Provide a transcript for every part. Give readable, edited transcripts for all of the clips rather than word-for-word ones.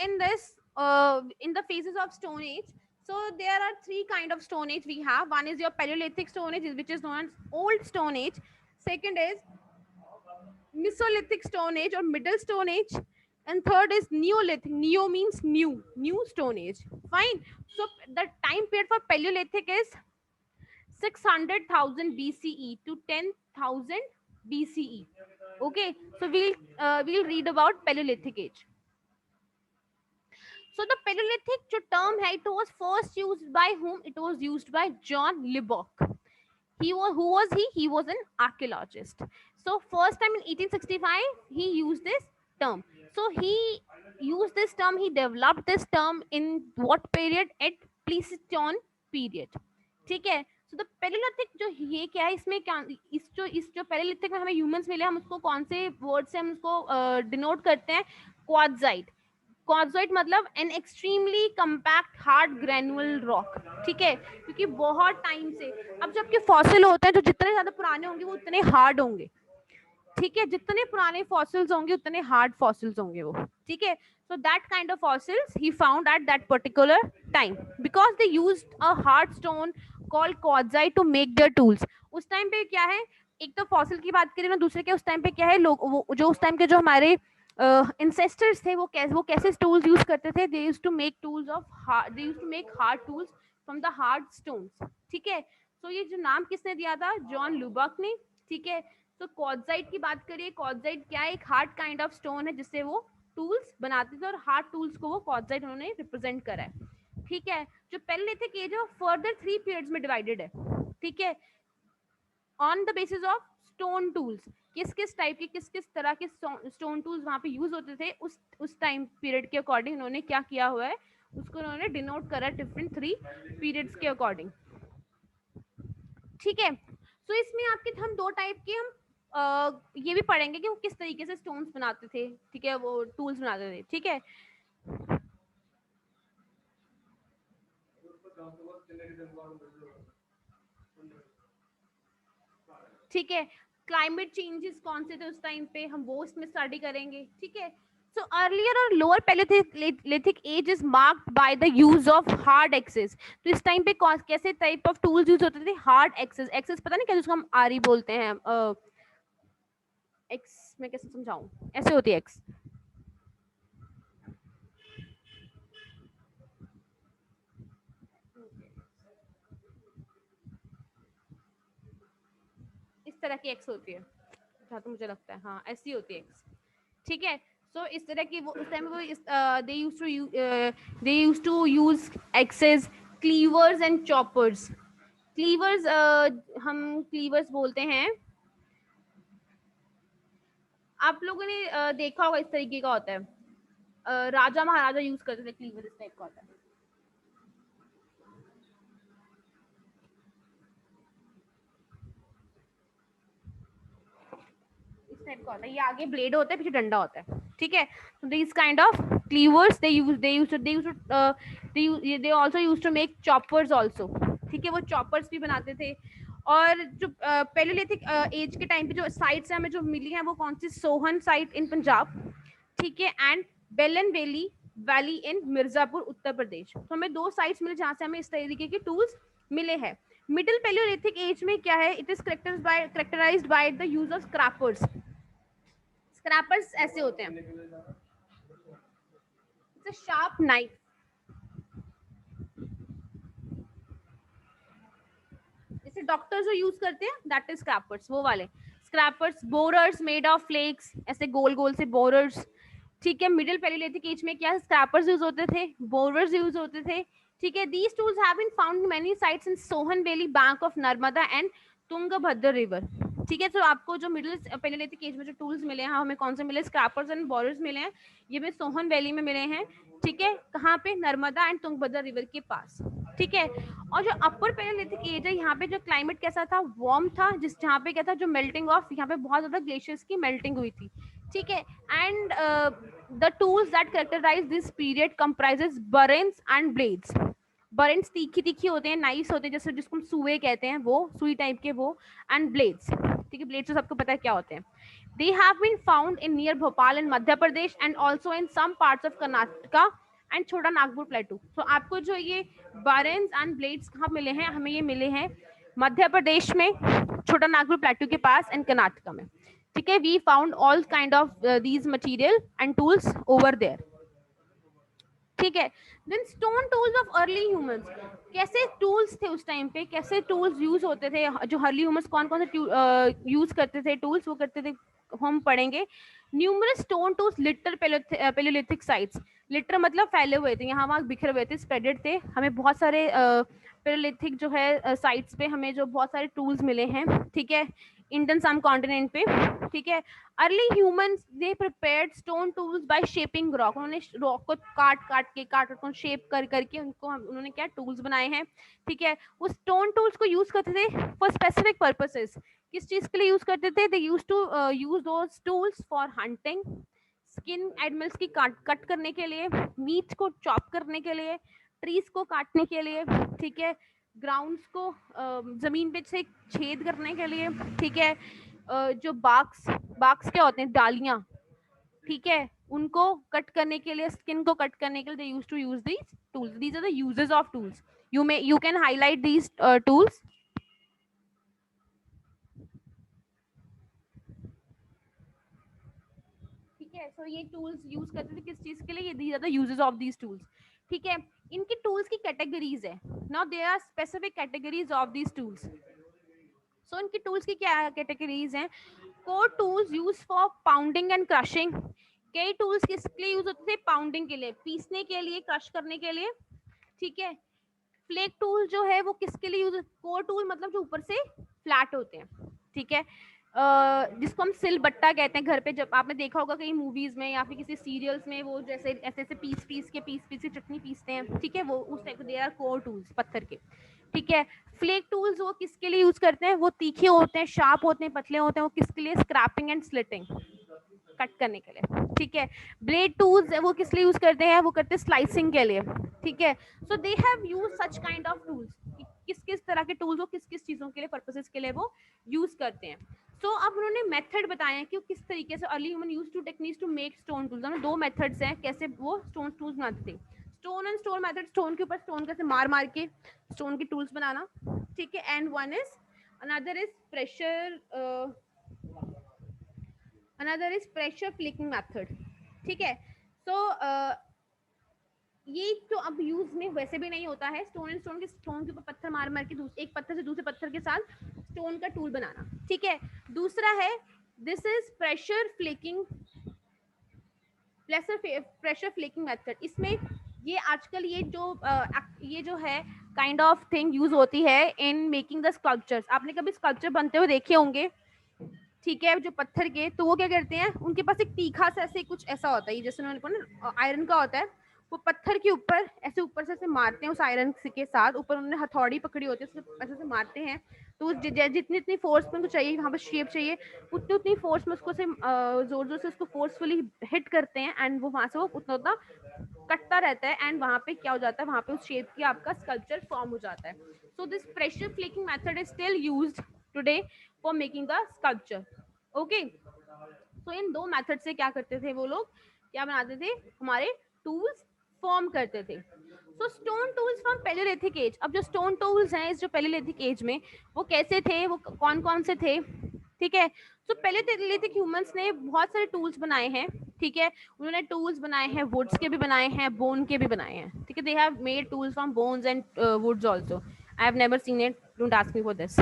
in this, in the phases of Stone Age, so there are three kind of Stone Age we have. One is your Paleolithic Stone Age, which is known as Old Stone Age. Second is Mesolithic Stone Age or Middle Stone Age, and third is Neolithic. Neo means new Stone Age. Fine. So the time period for Paleolithic is 600,000 BCE to 10,000 BCE. Okay, so we'll read about Paleolithic age. So the Paleolithic जो term है, it was first used by whom? It was used by John Lubbock. Who was he? He was an archaeologist. So first time in 1865 he used this term. So he used this term. He developed this term in what period? At Pleistocene period. ठीक है. So the Paleolithic जो ये क्या है, इसमें क्या इस जो Paleolithic में हमें humans मिले, हम उसको कौन से word से हम उसको denote करते हैं? Quartzite. क्वार्ट्ज़ाइट मतलब an extremely compact hard granule rock. ठीक है, क्योंकि बहुत टाइम से, अब जब के फॉसिल होते हैं तो जितने ज्यादा पुराने होंगे वो उतने हार्ड होंगे. ठीक है, जितने पुराने फॉसिल्स होंगे उतने हार्ड फॉसिल्स होंगे वो. ठीक है, so that kind of fossils he found at that particular time because they used a hard stone called quartzite to make their tools. उस टाइम पे क्या है, एक तो फॉसिल की बात करें ना, दूसरे के उस टाइम पे क्या है, लोग जो उस टाइम के जो हमारे इंसेस्टर्स थे वो कैसे टूल्स यूज करते थे. They used to make tools of they used to make hard tools from the hard stones. ठीक है, सो ये जो नाम किसने दिया था? जॉन लुबक ने. ठीक है, तो क्वार्ट्ज़ाइट की बात करिए. क्वार्ट्ज़ाइट क्या है? एक हार्ड काइंड ऑफ स्टोन है जिससे वो टूल्स बनाते थे और हार्ड टूल्स को वो क्वार्ट्ज़ाइट उन्होंने रिप्रेजेंट करा है. ठीक है, जो पैलेलिथिक एज है फर्दर 3 पीरियड्स में डिवाइडेड है. ठीक है, on the basis of stone tools. किस टाइप के किस तरह के स्टोन टूल्स वहां पे यूज होते थे उस टाइम पीरियड के अकॉर्डिंग उन्होंने क्या किया हुआ है, उसको उन्होंने डिनोट करा डिफरेंट 3 पीरियड्स के अकॉर्डिंग. ठीक है, सो इसमें आपके हम 2 टाइप के हम ये भी पढ़ेंगे कि वो किस तरीके से स्टोन्स बनाते थे. ठीक है, वो टूल्स बनाते थे. ठीक है, ठीक है, क्लाइमेट चेंजेस कौन से थे उस टाइम पे, हम वो इसमें स्टडी करेंगे. ठीक है, so earlier or lower Paleolithic age is marked by the use of hard axes. तो इस टाइम पे कैसे टाइप ऑफ टूल्स यूज होते थे? Hard access. एक्सेस पता नहीं क्या, जिसको हम आरी बोलते हैं. एक्स मैं कैसे समझाऊं, ऐसे होती है एक्स. इस तरह की एक्स होती है जहाँ तो मुझे लगता है, हाँ ऐसी होती है एक्स. ठीक है, सो इस तरह की वो उस टाइम वो they used to use axes, cleavers and choppers. Cleavers हम क्लीवर्स बोलते हैं. आप लोगों ने देखा होगा इस तरीके का होता है. राजा महाराजा यूज करते थे क्लीवर, इस टाइप का होता है. इस टाइप का होता है. ये आगे ब्लेड होता है, पीछे डंडा होता है. ठीक है, so these kind of cleavers they also used to make choppers also. ठीक है, वो choppers भी बनाते थे. और जो पैलेलिथिक एज के टाइम पे जो साइट्स हमें जो मिली हैं वो कौन सी? सोहन साइट इन पंजाब. ठीक है, एंड बेलन वैली इन मिर्जापुर उत्तर प्रदेश. तो हमें 2 साइट्स मिले जहां से हमें इस तरीके के टूल्स मिले हैं. मिडिल पैलेलिथिक एज में क्या है? It is characterized by the use of scrapers. Scrapers ऐसे होते हैं, इट्स अ शार्प नाइफ. जैसे डॉक्टर्स जो यूज करते हैं, दैट इज स्क्रैपर्स, वो वाले scrapers. Borers made of flakes, ऐसे गोल गोल से बोरर्स. ठीक है, मिडिल पैलेलिथिक एज में क्या स्क्रैपर्स यूज होते थे, बोरर्स यूज होते थे. ठीक है, these tools have been found in many sites in Sohan valley, bank of Narmada and Tungabhadra river. ठीक है, तो आपको जो मिडिल पैलेलिथिक एज में जो टूल्स मिले हैं, हमें कौन से मिले? स्क्रैपर्स एंड बोरर्स मिले हैं. ये भी सोहन वैली में मिले हैं. ठीक है, कहाँ पे? नर्मदा एंड तुंगभद्र रिवर के पास. ठीक है, और जो अपर पैलेलिथिक एज है, यहाँ पे जो क्लाइमेट कैसा था? वार्म था. जहाँ पे क्या था? जो मेल्टिंग ऑफ, यहाँ पे बहुत ज्यादा ग्लेशियर्स की मेल्टिंग हुई थी. ठीक है, and the tools that characterise this period comprises burins and blades. Burins तीखी होते हैं, नाइस होते हैं, जैसे जिसको हम सुए कहते हैं, वो सुई टाइप के वो. And blades. ठीक है, ब्लेड्स तो सबको पता है क्या होते हैं. They have been found in near Bhopal in Madhya Pradesh and also in some parts of Karnataka and Choटा Nagpur Plateau. So आपको जो ये barrens and blades कहाँ मिले हैं, हमें ये मिले हैं मध्य प्रदेश में, छोटा नागपुर प्लेटू के पास एंड कर्नाटका में. ठीक है, we found all kind of these material and tools over there. ठीक है. Then stone tools of early humans, कैसे टूल्स थे उस टाइम पे, कैसे टूल्स यूज होते थे, जो अर्ली ह्यूमंस कौन कौन से यूज करते थे टूल्स, वो करते थे हम पढ़ेंगे. Numerous stone tools litre Palaeolithic sites, litre मतलब फैले हुए थे, यहाँ वहाँ बिखरे हुए थे, स्प्रेडेड थे. हमें बहुत सारे पेलोलिथिक जो है साइट्स पे हमें जो बहुत सारे टूल्स मिले हैं. ठीक है, इंडियन सब कॉन्टिनेंट पे. ठीक है, early humans they prepared stone tools by shaping rock, उन्होंने रॉक को काट को शेप कर करके उनको उन्होंने क्या टूल्स बनाए हैं. ठीक है, वो स्टोन टूल्स को यूज करते थे फॉर स्पेसिफिक पर्पसेस. किस चीज के लिए यूज करते थे? They use to use those tools for hunting, skin animals की कट करने के लिए, मीट को चॉप करने के लिए, ट्रीज को काटने के लिए. ठीक है, ग्राउंड्स को जमीन पे से छेद करने के लिए. ठीक है, जो बाक्स क्या होते हैं, डालियां. ठीक है, उनको कट करने के लिए, स्किन को कट करने के लिए they use to use these tools. These are the uses of tools. You can highlight these tools. ठीक है, सो ये टूल्स यूज करते थे किस चीज के लिए? ये these are the uses of these tools. ठीक है, इनकी टूल्स की कैटेगरीज है. Now there are specific categories of these tools. So इनकी टूल्स की क्या कैटेगरीज हैं? Core tools use for pounding and crushing. कई टूल्स किसके लिए यूज होते थे? पाउंडिंग के लिए, पीसने के लिए, क्रश करने के लिए. ठीक है, फ्लेक टूल जो है वो किसके लिए यूज? कोर टूल मतलब जो ऊपर से फ्लैट होते हैं. ठीक है, जिसको हम सिल बट्टा कहते हैं. घर पे जब आपने देखा होगा कई मूवीज में या फिर किसी सीरियल्स में, वो जैसे ऐसे ऐसे पीस के चटनी पीसते हैं. ठीक है, वो उस टाइप के दे आर कोर टूल्स, पत्थर के. ठीक है, फ्लेक टूल्स वो किसके लिए यूज करते हैं? वो तीखे होते हैं, शार्प होते हैं, पतले होते हैं. वो किसके लिए? स्क्रैपिंग एंड स्लिटिंग, कट करने के लिए. ठीक है, ब्लेड टूल्स वो किस लिए यूज करते हैं? वो करते हैं स्लाइसिंग के लिए. ठीक है, so they have use such kind of tools. किस किस तरह के टूल्स, वो किस किस चीजों के लिए, पर्पसेस के लिए वो यूज करते हैं. सो अब उन्होंने मेथड बताए हैं कि किस तरीके से early human use to techniques to make stone tools. हमें दो मेथड्स हैं कैसे वो स्टोन टूल्स बनाते थे. Stone and stone method, stone के ऊपर स्टोन कैसे मार मार के स्टोन के टूल्स बनाना. ठीक है, and one is another is pressure, another is pressure flicking method. ठीक है, सो ये तो अब यूज में वैसे भी नहीं होता है. स्टोन एंड स्टोन के ऊपर पत्थर मार मार के एक पत्थर से दूसरे पत्थर के साथ स्टोन का टूल बनाना. ठीक है, दूसरा है this is pressure flicking method. इसमें ये आजकल ये जो है काइंड ऑफ थिंग यूज होती है इन मेकिंग द स्कल्पचर्स. आपने कभी स्कल्पचर बनते हुए देखे होंगे. ठीक है, जो पत्थर के, तो वो क्या करते हैं, उनके पास एक तीखा सा ऐसे कुछ ऐसा होता है, जैसे उन्होंने आयरन का होता है, वो पत्थर के ऊपर ऐसे ऊपर से ऐसे मारते हैं उस आयरन के साथ. ऊपर उन्होंने हथौड़ी पकड़ी होती है, उससे ऐसे मारते हैं. तो जितनी इतनी फोर्स में उनको चाहिए, वहाँ पर शेप चाहिए, उतनी उतनी फोर्स में उसको से जोर जोर से उसको फोर्सफुली हिट करते हैं. एंड वो वहाँ से वो उतना उतना कटता रहता है. एंड वहाँ पे क्या हो जाता है, वहाँ पे उस शेप की आपका स्कल्पचर फॉर्म हो जाता है. So this pressure flicking method is still used today for making the sculpture. Okay, so इन दो मेथड से क्या करते थे वो लोग, क्या बनाते थे, हमारे टूल्स फॉर्म करते थे. So stone tools from palaeolithic age. अब जो स्टोन टूल्स हैं इस जो पेलियोलिथिक एज में, वो कैसे थे, वो कौन कौन से थे. ठीक है, सो पेलियोलिथिक ह्यूमंस ने बहुत सारे टूल्स बनाए हैं. ठीक है, उन्होंने टूल्स बनाए हैं, वुड्स के भी बनाए हैं, बोन के भी बनाए हैं. ठीक है, they have made tools from bones and woods also. I have never seen it, don't ask me for this.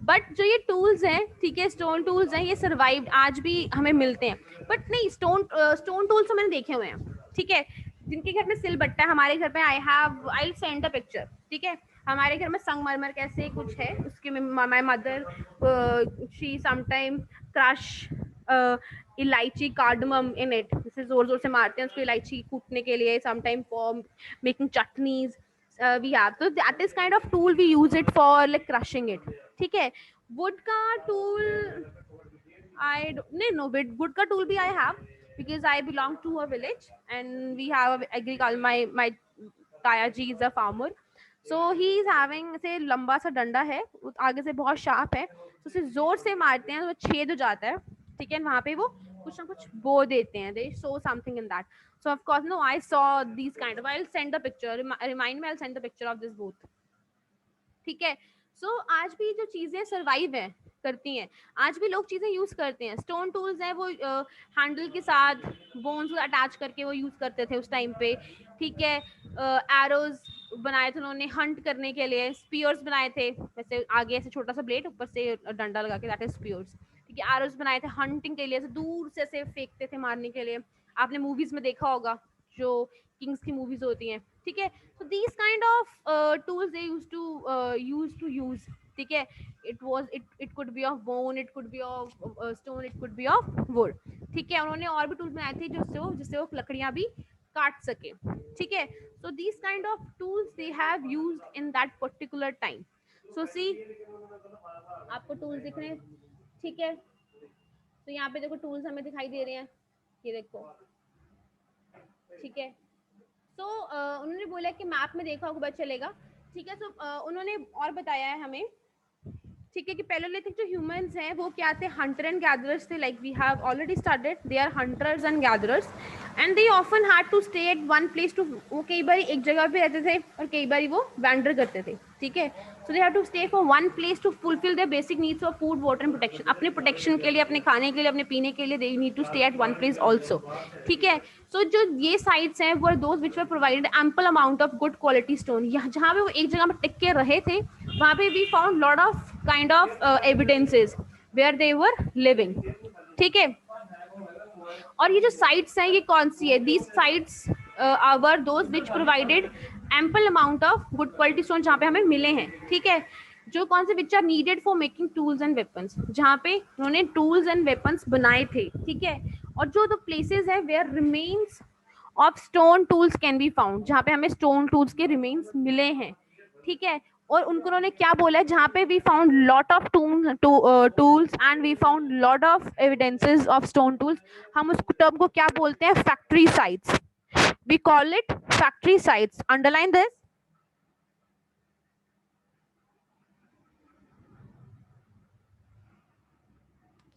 But जो ये टूल्स हैं, ठीक है, स्टोन टूल्स हैं, ये सर्वाइव्ड, आज भी हमें मिलते हैं. बट नहीं, स्टोन टूल्स तो मैंने देखे हुए हैं. ठीक है, जिनके घर में सिलबट्टा है, हमारे घर पे आई सेंड अ पिक्चर. ठीक है, हमारे घर में संगमरमर कैसे कुछ है, उसके में my mother she sometime crush इलायची कार्डमम इन इट. जैसे जोर जोर से मारते हैं उसको इलायची कूटने के लिए, sometime for making chutneys we have. So that is kind of tool we use it for, like crushing it. ठीक है, wood का tool no, wood का tool भी I have because I belong to a village and we have agriculture. My ताया जी is a farmer, so he is having, से लंबा सा डंडा है, आगे से बहुत शार्प है. तो उसे जोर से मारते हैं तो वो छेद हो जाता है, ठीक है, वहां पे वो कुछ ना कुछ बो देते हैं, दे show something in that. So of course, no, I saw these kind of. I'll send the picture. Remind me, I'll send the picture of this booth. ठीक है. सो आज भी जो चीजें सर्वाइव है करती हैं, आज भी लोग चीजें यूज करते हैं. स्टोन टूल्स हैं, वो हैंडल के साथ बोन्स को अटैच करके वो यूज करते थे उस टाइम पे. ठीक है. एरोज बनाए थे उन्होंने हंट करने के लिए. स्पीयर्स बनाए थे, वैसे आगे ऐसे छोटा सा ब्लेड, ऊपर से डंडा लगा के, दैट इज स्पीयर्स. ठीक है. एरोज बनाए थे हंटिंग के लिए, ऐसे दूर से ऐसे फेंकते थे मारने के लिए. आपने मूवीज में देखा होगा, जो किंग्स की मूवीज होती हैं. ठीक है. So these kind of tools they used to use. ठीक है. It could be of bone, it could be of stone, it could be of wood. ठीक है. उन्होंने और भी टूल्स बनाए थे जिससे वो लकड़ियां भी काट सके. ठीक है. So these kind of tools they have used in that particular time. So see, आपको टूल्स दिख रहे हैं. ठीक है. तो यहाँ पे देखो टूल्स हमें दिखाई दे रहे हैं, ये देखो. ठीक है. तो उन्होंने बोला कि मैप में देखा होगा पता चलेगा. ठीक है. तो उन्होंने और बताया है हमें, ठीक है, कि पैलेयोलिथिक जो ह्यूमंस हैं वो क्या थे, हंटर एंड गैदरर्स थे. Like we have already started, they are hunters and gatherers and they often had to stay at one place too. वो कई बार एक जगह पे रहते थे और कई बार वो वैंडर करते थे. ठीक है. So they have to stay for one place to fulfil their basic needs of food, water and protection. अपने प्रोटेक्शन के लिए, अपने खाने के लिए, अपने पीने के लिए, they need to stay at one place also. ठीक है. सो जो ये साइट्स हैं वो those which were provided ample amount of good quality stone. जहाँ पे वो एक जगह पर टिक के रहे थे, वहाँ पे we found lot of kind of evidences where they were living. ठीक है. और ये जो साइट्स हैं ये कौन सी है, these sites our those which provided ample amount of good quality stone, जहाँ पे हमें मिले हैं. ठीक है. जो कौन से which are needed for making tools and weapons, जहाँ पे उन्होंने टूल्स एंड वेपन्स बनाए थे. ठीक है. और जो द प्लेसेस है where remains of stone tools can be found, जहाँ पे हमें स्टोन टूल्स के रिमेन्स मिले हैं. ठीक है. और उनको उन्होंने क्या बोला है, जहाँ पे we found lot of tools and we found lot of evidences of stone tools, हम उस टर्म को क्या बोलते हैं, factory sites. We call it factory sites. Underline this.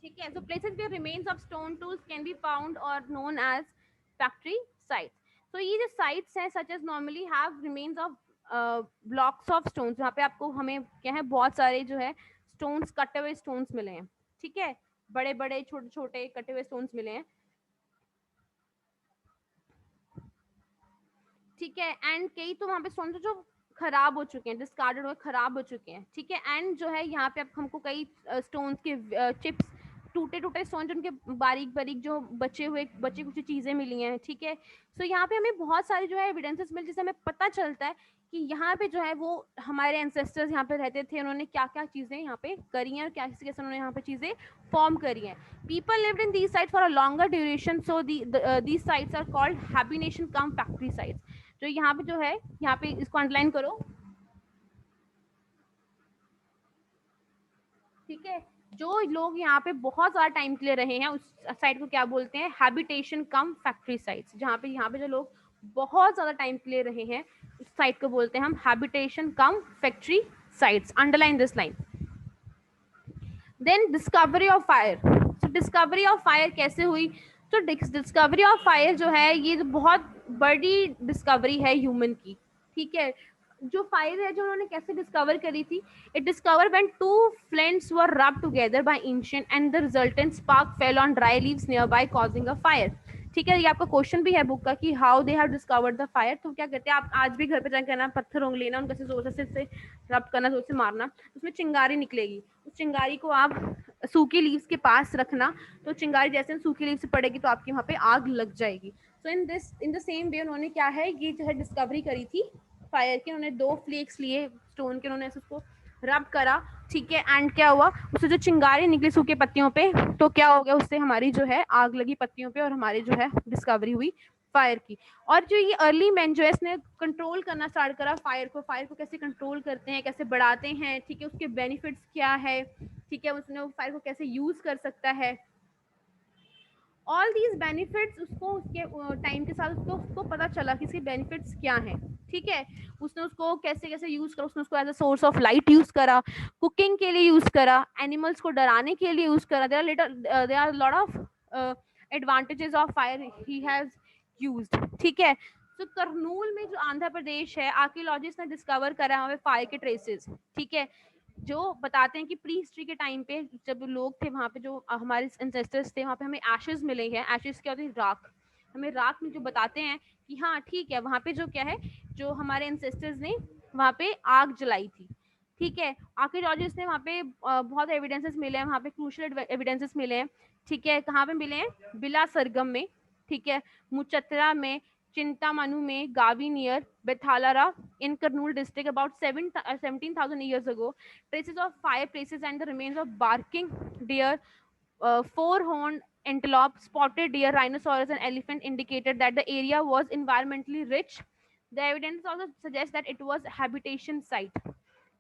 ठीक है. So places where remains of stone tools can be found और known as factory sites. तो ये जो साइट्स हैं such as normally have remains of blocks of stones, जहाँ पे आपको हमें क्या है, बहुत सारे जो है स्टोन्स, कटे हुए स्टोन्स मिले हैं. ठीक है. बड़े बड़े छोटे छोटे कटे हुए स्टोन्स मिले हैं. ठीक है. एंड कई तो वहाँ पे स्टोन्स जो खराब हो चुके हैं, डिस्कार्डेड हुए, खराब हो चुके हैं. ठीक है. एंड जो है यहाँ पे अब हमको कई स्टोन्स के चिप्स, टूटे टूटे स्टोन, जो उनके बारीक बारीक जो बचे कुछ चीजें मिली हैं. ठीक है. सो यहाँ पे हमें बहुत सारे जो है एविडेंसेस मिले, जिससे हमें पता चलता है कि यहाँ पे जो है वो हमारे एंसेस्टर्स यहाँ पे रहते थे, उन्होंने क्या क्या चीजें यहाँ पे करी हैं और कैसे कैसे उन्होंने यहाँ पे चीजें फॉर्म करी हैं. People lived in these sites for a longer duration, so these sites are called habitation cum factory sites. जो यहाँ पे जो है, यहाँ पे इसको अंडरलाइन करो. ठीक है. जो लोग यहाँ पे बहुत ज्यादा टाइम के लिए रहे हैं उस साइट को क्या बोलते हैं, हैबिटेशन कम फैक्ट्री साइट्स. जहाँ पे जो लोग बहुत ज्यादा टाइम के लिए रहे हैं उस साइट को बोलते हैं हम habitation cum factory sites. Underline this line. Then discovery of fire. तो डिस्कवरी ऑफ फायर कैसे हुई, तो डिस्कवरी ऑफ फायर जो है ये बहुत बड़ी डिस्कवरी है ह्यूमन की. ठीक है. जो फायर है जो उन्होंने कैसे डिस्कवर करी थी, इट डिस्कवर व्हेन टू फ्लेंट्स वर रब together by ancient and the resultant spark fell on dry leaves near by causing a fire. ठीक है. ये आपका क्वेश्चन भी है बुक का कि how they have discovered the fire. तो क्या करते हैं आप आज भी घर पे जाकर करना, पत्थर उंग लेना, उनका जोर से रब करना, जोर से मारना, उसमें चिंगारी निकलेगी. उस चिंगारी को आप सूखी लीव्स के पास रखना, तो चिंगारी जैसे सूखी लीव से पड़ेगी तो आपकी वहाँ पे आग लग जाएगी. सो इन द सेम वे उन्होंने क्या है, ये जो है डिस्कवरी करी थी फायर के. उन्होंने 2 फ्लेक्स लिए स्टोन के, उन्होंने उसको रब करा. ठीक है. एंड क्या हुआ, उससे जो चिंगारी निकली सूखे पत्तियों पे, तो क्या हो गया, उससे हमारी जो है आग लगी पत्तियों पे और हमारी जो है डिस्कवरी हुई फायर की. और जो ये अर्ली मैन जो है इसने कंट्रोल करना स्टार्ट करा फायर को कैसे कंट्रोल करते हैं, कैसे बढ़ाते हैं. ठीक है. उसके बेनिफिट्स क्या है. ठीक है. उसने फायर को कैसे यूज कर सकता है. ऑल दीज बेनिफिट्स उसको उसके टाइम के साथ उसको उसको पता चला कि इसके बेनिफिट्स क्या हैं, ठीक है। उसने उसको कैसे कैसे यूज करा, उसने उसको as a source of light use करा, कुकिंग के लिए यूज करा, एनिमल्स को डराने के लिए यूज करा। There are lot of advantages of fire he has used, ठीक है। तो करनूल में जो आंध्र प्रदेश है, आर्कियोलॉजिस्ट ने डिस्कवर करा है वहाँ पे फायर के ट्रेसेस, ठीक है, जो बताते हैं कि प्री हिस्ट्री के टाइम पे जब लोग थे वहाँ पे, जो हमारे एंसेस्टर्स थे, वहाँ पे हमें एशेस मिले हैं। एशेस क्या होती है? राख। हमें राख में जो बताते हैं कि हाँ ठीक है, वहाँ पे जो क्या है, जो हमारे एंसेस्टर्स ने वहाँ पे आग जलाई थी, ठीक है। आर्कियोलॉजिस्ट ने वहाँ पे बहुत एविडेंसेस मिले हैं, वहाँ पे क्रूशल एविडेंसेस मिले हैं, ठीक है। कहाँ पे मिले हैं? बिला सरगम में, ठीक है, मुचत्रा में, चिंतामनु में, Gavi near Betamcherla in Kurnool district about 17,000 years ago. Traces of fireplaces and the remains of barking deer, four-horned antelope, spotted deer, rhinoceros, and elephant indicated that the area was environmentally rich. The evidence also suggests that it was habitation site.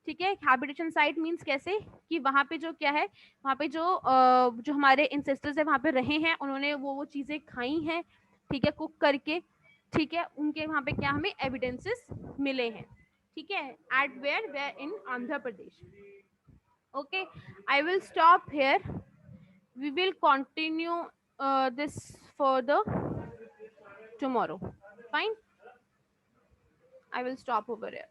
ठीक है, habitation site means कैसे कि वहाँ पे जो क्या है, वहाँ पे जो हमारे इंसेस्टर्स है वहाँ पे रहे हैं, उन्होंने वो चीजें खाई हैं, ठीक है, कुक करके, ठीक है, उनके वहाँ पे क्या हमें एविडेंसेस मिले हैं, ठीक है। At where where in Andhra Pradesh. Okay, I will stop here, we will continue this further tomorrow. Fine, I will stop over here.